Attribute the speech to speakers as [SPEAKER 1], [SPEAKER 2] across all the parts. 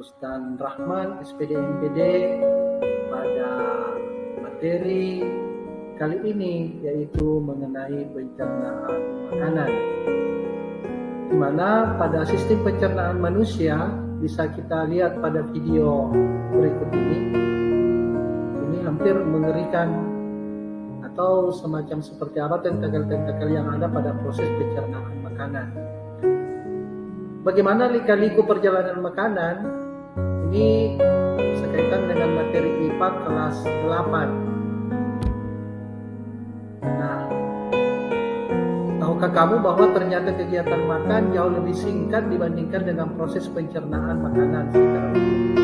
[SPEAKER 1] Ustaz Rahman, SPD MPD, pada materi kali ini, yaitu mengenai pencernaan makanan. Di mana pada sistem pencernaan manusia bisa kita lihat pada video berikut ini. Ini hampir mengerikan, atau semacam seperti apa tentakel-tentakel yang ada pada proses pencernaan makanan. Bagaimana lika-liku perjalanan makanan? Ini berkaitan dengan materi IPA kelas 8. Nah, tahukah kamu bahwa ternyata kegiatan makan jauh lebih singkat dibandingkan dengan proses pencernaan makanan secara umum?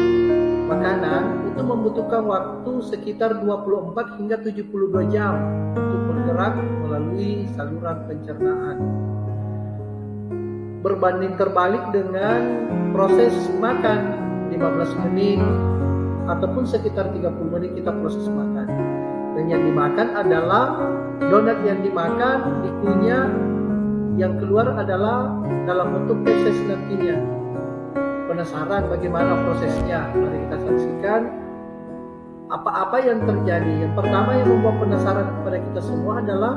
[SPEAKER 1] Makanan itu membutuhkan waktu sekitar 24 hingga 72 jam untuk bergerak melalui saluran pencernaan. Berbanding terbalik dengan proses makan 15 menit ataupun sekitar 30 menit kita proses makan. Dan yang dimakan adalah donat yang dimakan, dikunyah, yang keluar adalah dalam bentuk feses nantinya. Penasaran bagaimana prosesnya? Mari kita saksikan apa-apa yang terjadi. Yang pertama yang membuat penasaran kepada kita semua adalah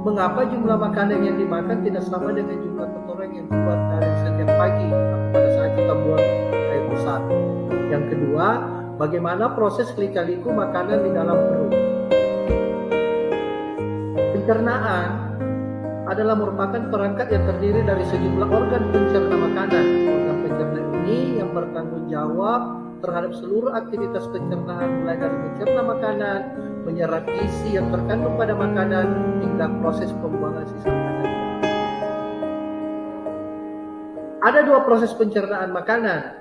[SPEAKER 1] mengapa jumlah makanan yang dimakan tidak sama dengan jumlah kotoran yang keluar dari setiap pagi pada saat kita buang air besar. Yang kedua, bagaimana proses lika-liku makanan di dalam perut. Pencernaan adalah merupakan perangkat yang terdiri dari sejumlah organ pencerna makanan. Organ pencerna ini yang bertanggung jawab terhadap seluruh aktivitas pencernaan, mulai dari mencerna makanan, menyerap gizi yang terkandung pada makanan, hingga proses pembuangan sisa makanan. Ada dua proses pencernaan makanan.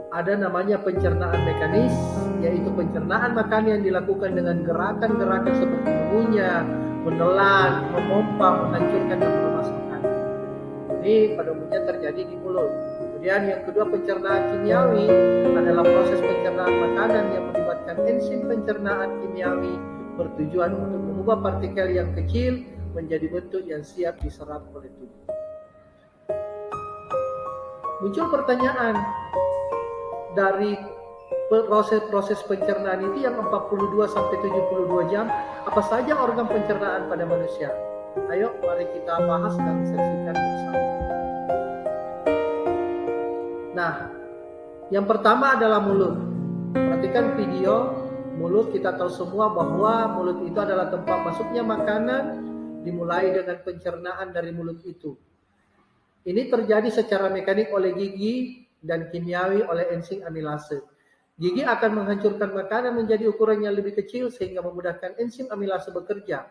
[SPEAKER 1] Ada namanya pencernaan mekanis, yaitu pencernaan makanan yang dilakukan dengan gerakan-gerakan seperti mengunyah, menelan, memompa, menghancurkan dan meremas makanan. Ini pada umumnya terjadi di mulut. Kemudian yang kedua, pencernaan kimiawi adalah proses pencernaan makanan yang melibatkan enzim pencernaan kimiawi bertujuan untuk mengubah partikel yang kecil menjadi bentuk yang siap diserap oleh tubuh. Muncul pertanyaan, dari proses pencernaan itu yang 42 sampai 72 jam, apa saja organ pencernaan pada manusia? Ayo mari kita bahas dan saksikan bersama. Nah, yang pertama adalah mulut. Perhatikan video mulut. Kita tahu semua bahwa mulut itu adalah tempat masuknya makanan, dimulai dengan pencernaan dari mulut itu. Ini terjadi secara mekanik oleh gigi dan kimiawi oleh enzim amilase. Gigi akan menghancurkan makanan menjadi ukuran yang lebih kecil sehingga memudahkan enzim amilase bekerja.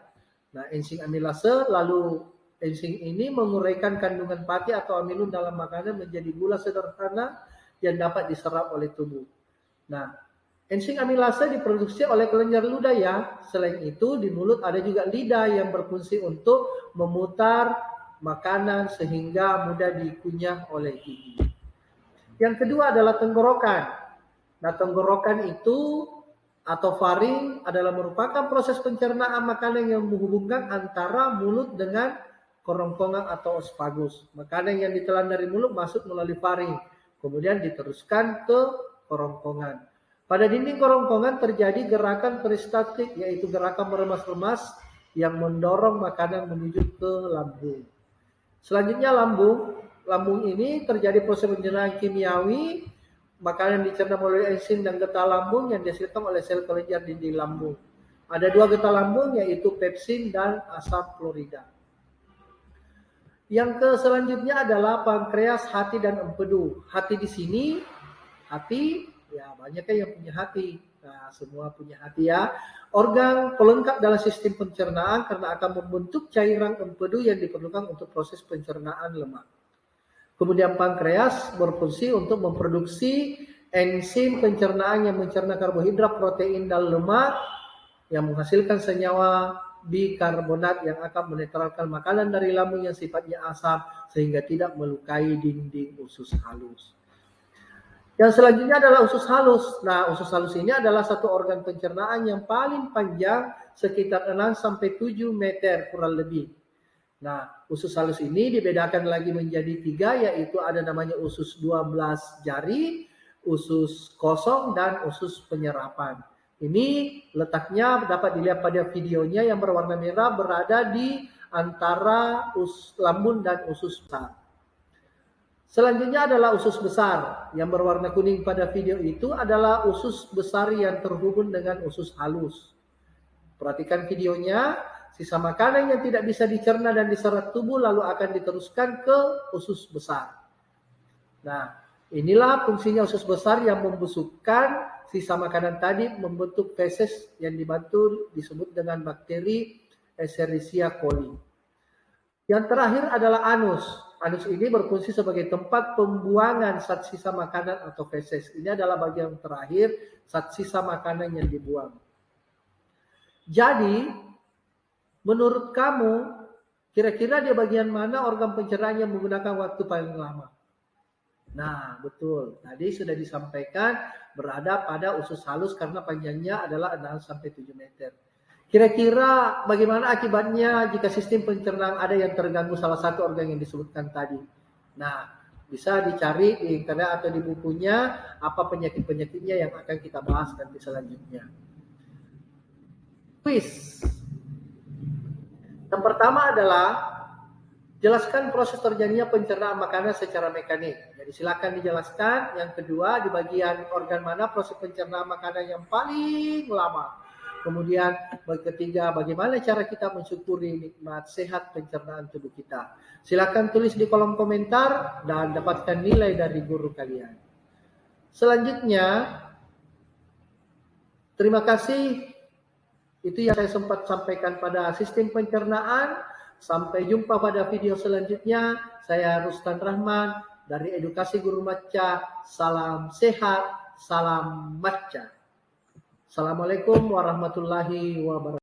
[SPEAKER 1] Nah, enzim amilase lalu enzim ini menguraikan kandungan pati atau amilum dalam makanan menjadi gula sederhana yang dapat diserap oleh tubuh. Nah, enzim amilase diproduksi oleh kelenjar ludah ya. Selain itu, di mulut ada juga lidah yang berfungsi untuk memutar makanan sehingga mudah dikunyah oleh gigi. Yang kedua adalah tenggorokan. Nah, tenggorokan itu atau faring adalah merupakan proses pencernaan makanan yang menghubungkan antara mulut dengan kerongkongan atau esophagus. Makanan yang ditelan dari mulut masuk melalui faring, kemudian diteruskan ke kerongkongan. Pada dinding kerongkongan terjadi gerakan peristaltik, yaitu gerakan meremas-remas yang mendorong makanan menuju ke lambung. Selanjutnya lambung. Lambung ini terjadi proses pencernaan kimiawi. Makanan dicerna melalui enzim dan getah lambung yang dihasilkan oleh sel kelenjar dinding lambung. Ada dua getah lambung, yaitu pepsin dan asam klorida. Yang selanjutnya adalah pankreas, hati, dan empedu. Hati di sini, hati, ya banyak yang punya hati. Nah, semua punya hati ya. Organ pelengkap dalam sistem pencernaan karena akan membentuk cairan empedu yang diperlukan untuk proses pencernaan lemak. Kemudian pankreas berfungsi untuk memproduksi enzim pencernaan yang mencerna karbohidrat, protein, dan lemak yang menghasilkan senyawa bikarbonat yang akan menetralkan makanan dari lambung yang sifatnya asam sehingga tidak melukai dinding usus halus. Yang selanjutnya adalah usus halus. Nah, usus halus ini adalah satu organ pencernaan yang paling panjang, sekitar 6-7 meter kurang lebih. Nah, usus halus ini dibedakan lagi menjadi 3, yaitu ada namanya usus 12 jari, usus kosong dan usus penyerapan. Ini letaknya dapat dilihat pada videonya yang berwarna merah berada di antara lambung dan usus besar. Selanjutnya adalah usus besar. Yang berwarna kuning pada video itu adalah usus besar yang terhubung dengan usus halus. Perhatikan videonya, sisa makanan yang tidak bisa dicerna dan diserap tubuh lalu akan diteruskan ke usus besar. Nah, inilah fungsinya usus besar yang membusukkan sisa makanan tadi membentuk feses yang dibantu disebut dengan bakteri Escherichia coli. Yang terakhir adalah anus. Anus ini berfungsi sebagai tempat pembuangan zat sisa makanan atau feses. Ini adalah bagian terakhir zat sisa makanan yang dibuang. Jadi, menurut kamu, kira-kira di bagian mana organ pencernaan yang menggunakan waktu paling lama? Nah, betul. Tadi sudah disampaikan berada pada usus halus karena panjangnya adalah 6-7 meter. Kira-kira bagaimana akibatnya jika sistem pencernaan ada yang terganggu salah satu organ yang disebutkan tadi? Nah, bisa dicari di internet atau di bukunya apa penyakit-penyakitnya yang akan kita bahas nanti selanjutnya. Quiz. Yang pertama adalah jelaskan proses terjadinya pencernaan makanan secara mekanik. Jadi silakan dijelaskan. Yang kedua, di bagian organ mana proses pencernaan makanan yang paling lama. Kemudian ketiga, bagaimana cara kita mensyukuri nikmat sehat pencernaan tubuh kita. Silakan tulis di kolom komentar dan dapatkan nilai dari guru kalian. Selanjutnya, terima kasih. Itu yang saya sempat sampaikan pada sistem pencernaan. Sampai jumpa pada video selanjutnya. Saya Rustan Rahman dari Edukasi Guru Maca. Salam sehat, salam maca. Assalamualaikum warahmatullahi wabarakatuh.